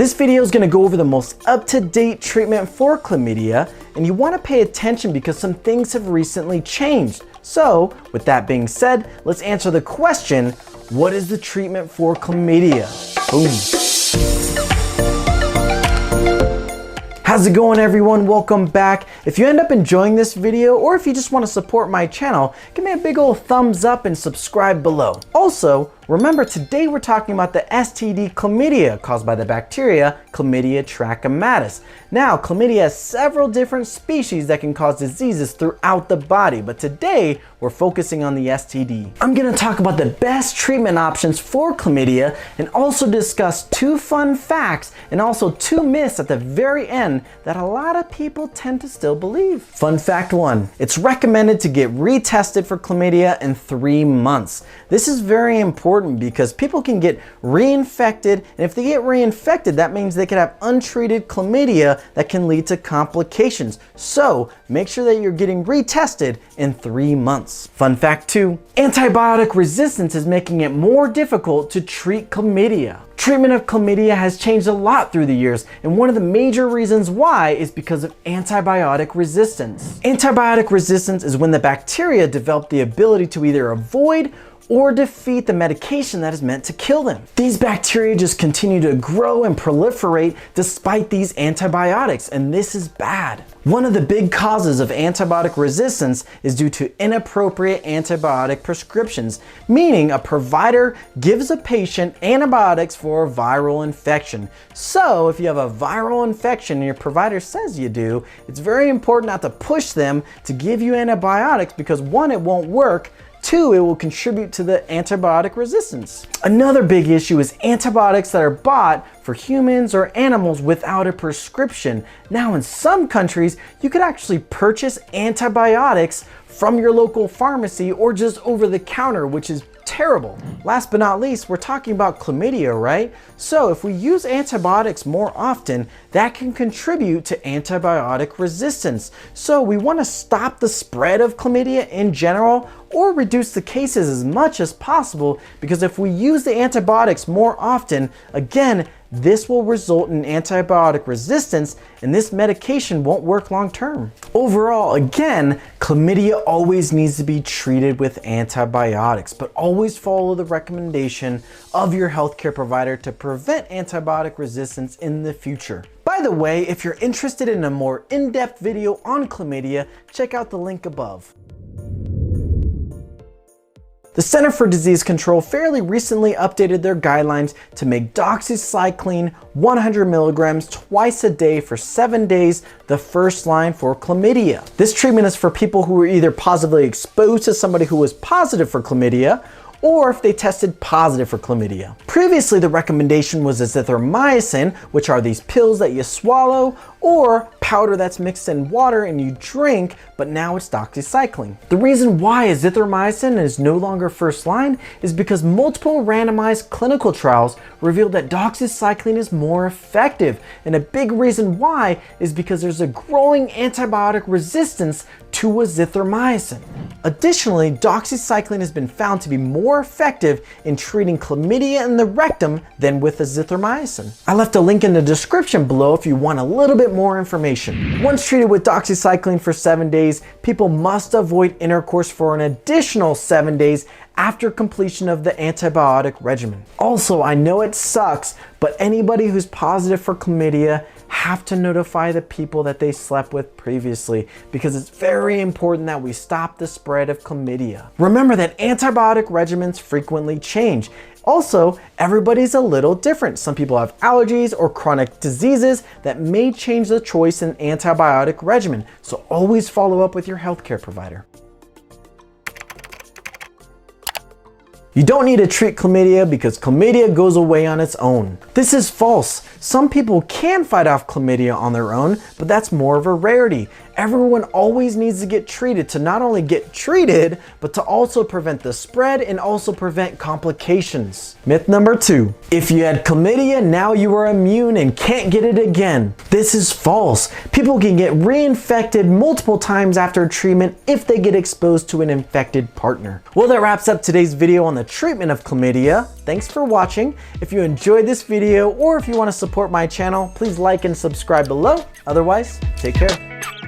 This video is going to go over the most up-to-date treatment for chlamydia, and you want to pay attention because some things have recently changed. So, with that being said, let's answer the question, what is the treatment for chlamydia? Boom. How's it going, everyone? Welcome back. If you end up enjoying this video, or if you just want to support my channel, give me a big old thumbs up and subscribe below. Also, remember, today we're talking about the STD chlamydia caused by the bacteria Chlamydia trachomatis. Now, chlamydia has several different species that can cause diseases throughout the body, but today we're focusing on the STD. I'm going to talk about the best treatment options for chlamydia and also discuss 2 fun facts and also 2 myths at the very end that a lot of people tend to still believe. Fun fact 1, it's recommended to get retested for chlamydia in 3 months. This is very important because people can get reinfected, and if they get reinfected, that means they could have untreated chlamydia that can lead to complications. So make sure that you're getting retested in 3 months. Fun fact 2, antibiotic resistance is making it more difficult to treat chlamydia. Treatment of chlamydia has changed a lot through the years, and one of the major reasons why is because of antibiotic resistance. Antibiotic resistance is when the bacteria develop the ability to either avoid or defeat the medication that is meant to kill them. These bacteria just continue to grow and proliferate despite these antibiotics, and this is bad. One of the big causes of antibiotic resistance is due to inappropriate antibiotic prescriptions, meaning a provider gives a patient antibiotics for a viral infection. So if you have a viral infection and your provider says you do, it's very important not to push them to give you antibiotics because 1, it won't work, 2, it will contribute to the antibiotic resistance. Another big issue is antibiotics that are bought for humans or animals without a prescription. Now, in some countries, you could actually purchase antibiotics from your local pharmacy or just over the counter, which is terrible. Last but not least, we're talking about chlamydia, right? So if we use antibiotics more often, that can contribute to antibiotic resistance. So we want to stop the spread of chlamydia in general or reduce the cases as much as possible, because if we use the antibiotics more often, again, this will result in antibiotic resistance, and this medication won't work long term. Overall, again, chlamydia always needs to be treated with antibiotics, but always follow the recommendation of your healthcare provider to prevent antibiotic resistance in the future. By the way, if you're interested in a more in-depth video on chlamydia, check out the link above. The Center for Disease Control fairly recently updated their guidelines to make doxycycline 100 milligrams twice a day for 7 days the first line for chlamydia. This treatment is for people who were either positively exposed to somebody who was positive for chlamydia, or if they tested positive for chlamydia. Previously, the recommendation was azithromycin, which are these pills that you swallow, or powder that's mixed in water and you drink, but now it's doxycycline. The reason why azithromycin is no longer first line is because multiple randomized clinical trials revealed that doxycycline is more effective, and a big reason why is because there's a growing antibiotic resistance to azithromycin. Additionally, doxycycline has been found to be more effective in treating chlamydia in the rectum than with azithromycin. I left a link in the description below if you want a little bit more information. Once treated with doxycycline for 7 days, people must avoid intercourse for an additional 7 days after completion of the antibiotic regimen. Also, I know it sucks, but anybody who's positive for chlamydia have to notify the people that they slept with previously, because it's very important that we stop the spread of chlamydia. Remember that antibiotic regimens frequently change. Also, everybody's a little different. Some people have allergies or chronic diseases that may change the choice in antibiotic regimen. So always follow up with your healthcare provider. You don't need to treat chlamydia because chlamydia goes away on its own. This is false. Some people can fight off chlamydia on their own, but that's more of a rarity. everyone always needs to get treated to not only get treated, but to also prevent the spread and also prevent complications. Myth number 2, if you had chlamydia, now you are immune and can't get it again. This is false. People can get reinfected multiple times after treatment if they get exposed to an infected partner. Well, that wraps up today's video on the treatment of chlamydia. Thanks for watching. If you enjoyed this video or if you want to support my channel, please like and subscribe below. Otherwise, take care.